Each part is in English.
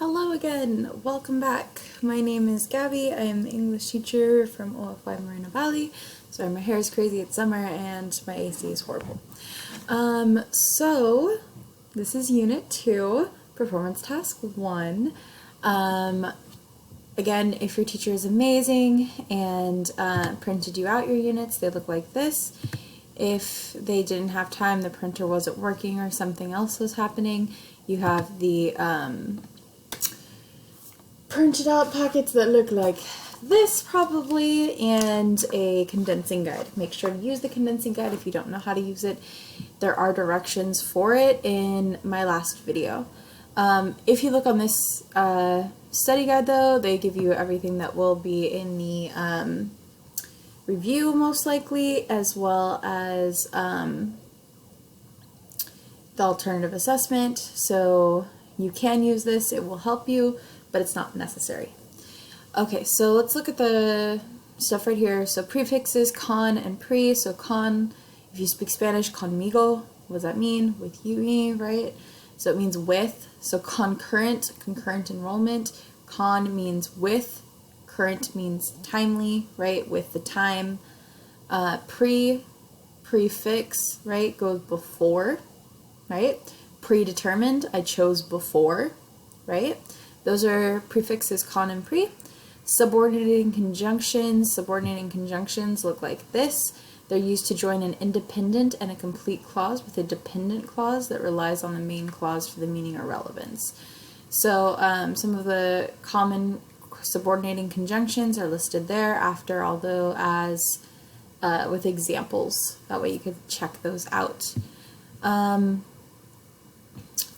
Hello again, welcome back. My name is Gabby. I am the English teacher from OFY Moreno Valley. Sorry, my hair is crazy, it's summer, and my AC is horrible. So this is Unit 2, Performance Task 1. Again, if your teacher is amazing and printed you out your units, they look like this. If they didn't have time, the printer wasn't working or something else was happening, you have the printed out packets that look like this probably, and a condensing guide. Make sure to use the condensing guide if you don't know how to use it. There are directions for it in my last video. If you look on this study guide though, they give you everything that will be in the review most likely, as well as the alternative assessment. So you can use this, it will help you, but it's not necessary. Okay, so let's look at the stuff right here. So prefixes, con and pre. So con, if you speak Spanish, conmigo, what does that mean? With you, me, right? So it means with. So concurrent, concurrent enrollment. Con means with, current means timely, right? With the time. Prefix, right, goes before, right? Predetermined, I chose before, right? Those are prefixes con and pre. Subordinating conjunctions. Subordinating conjunctions look like this. They're used to join an independent and a complete clause with a dependent clause that relies on the main clause for the meaning or relevance. So some of the common subordinating conjunctions are listed there after, although as with examples. That way you could check those out.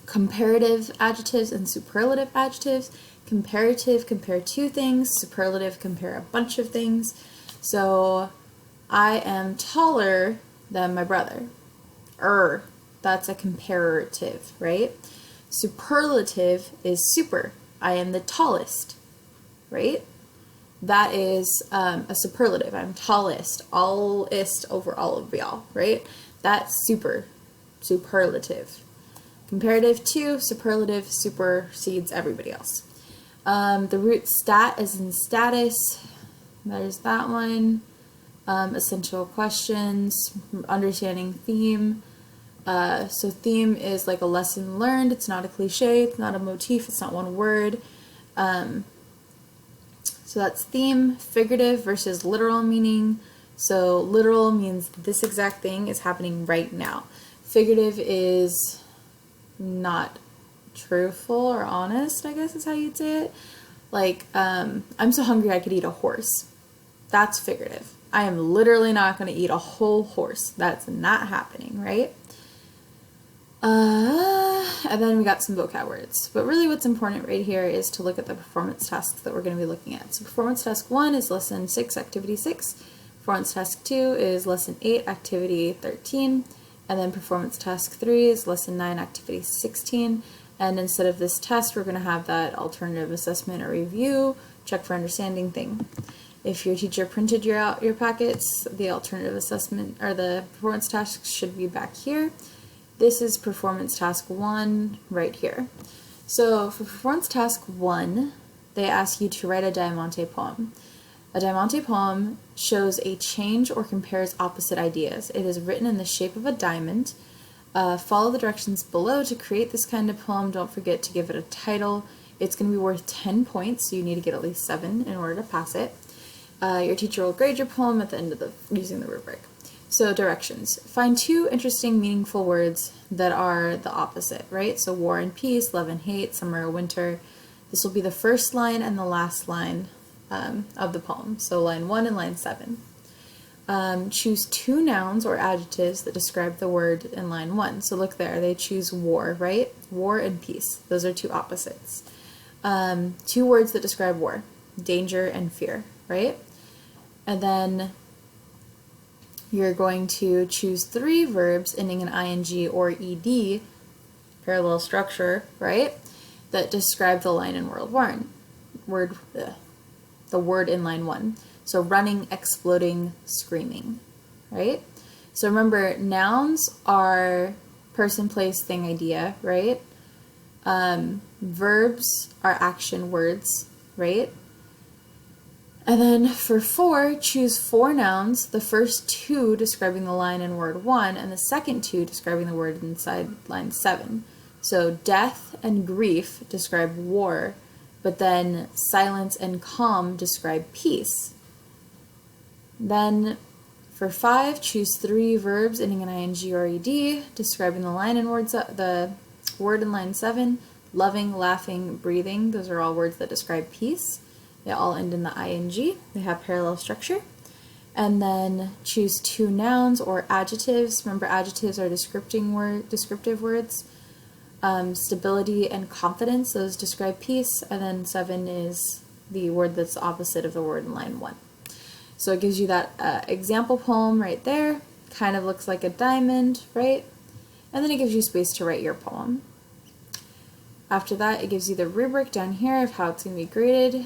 Comparative adjectives and superlative adjectives. Comparative, compare two things. Superlative, compare a bunch of things. So, I am taller than my brother. That's a comparative, right? Superlative is super. I am the tallest, right? That is a superlative. I'm tallest, allest over all of y'all, right? That's superlative. Comparative to, superlative supersedes everybody else. The root stat is in status. There's that one. Essential questions, understanding theme. So theme is like a lesson learned. It's not a cliche. It's not a motif. It's not one word. So that's theme. Figurative versus literal meaning. So literal means this exact thing is happening right now. Figurative is not truthful or honest, I guess is how you'd say it. Like, I'm so hungry I could eat a horse. That's figurative. I am literally not going to eat a whole horse. That's not happening, right? And then we got some vocab words. But really what's important right here is to look at the performance tasks that we're going to be looking at. So performance task 1 is lesson 6, activity 6. Performance task 2 is lesson 8, activity 13. And then performance task 3 is lesson 9, activity 16. And instead of this test, we're going to have that alternative assessment or review, check for understanding thing. If your teacher printed out your packets, the alternative assessment or the performance tasks should be back here. This is performance task 1 right here. So for performance task 1, they ask you to write a diamante poem. A diamante poem shows a change or compares opposite ideas. It is written in the shape of a diamond. Follow the directions below to create this kind of poem. Don't forget to give it a title. It's going to be worth 10 points, so you need to get at least 7 in order to pass it. Your teacher will grade your poem at the end of using the rubric. So directions. Find 2 interesting, meaningful words that are the opposite, right? So war and peace, love and hate, summer or winter. This will be the first line and the last line of the poem. So line 1 and line 7. Choose 2 nouns or adjectives that describe the word in line 1. So look there, they choose war, right? War and peace. Those are 2 opposites. 2 words that describe war. Danger and fear, right? And then you're going to choose 3 verbs ending in ing or ed, parallel structure, right? That describe the line in the word in line 1. So running, exploding, screaming, right? So remember, nouns are person, place, thing, idea, right? Verbs are action words, right? And then for 4, choose 4 nouns, the first 2 describing the line in word 1, and the second 2 describing the word inside line 7. So death and grief describe war, but then silence and calm describe peace. Then for 5, choose 3 verbs ending in ing or ed, describing the line in the word in line 7. Loving, laughing, breathing, those are all words that describe peace. They all end in the ing. They have parallel structure. And then choose 2 nouns or adjectives. Remember, adjectives are descriptive words. Stability and confidence, those describe peace. And then 7 is the word that's opposite of the word in line 1. So it gives you that example poem right there. Kind of looks like a diamond, right? And then it gives you space to write your poem. After that, it gives you the rubric down here of how it's going to be graded.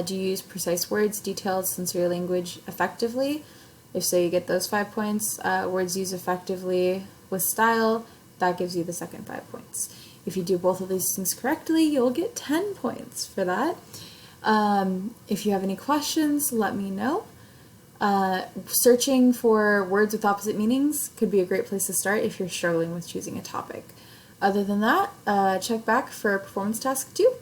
Do you use precise words, detailed, sensory language effectively? If so, you get those 5 points. Words used effectively with style, that gives you the second 5 points. If you do both of these things correctly, you'll get 10 points for that. If you have any questions, let me know. Searching for words with opposite meanings could be a great place to start if you're struggling with choosing a topic. Other than that, check back for performance task 2.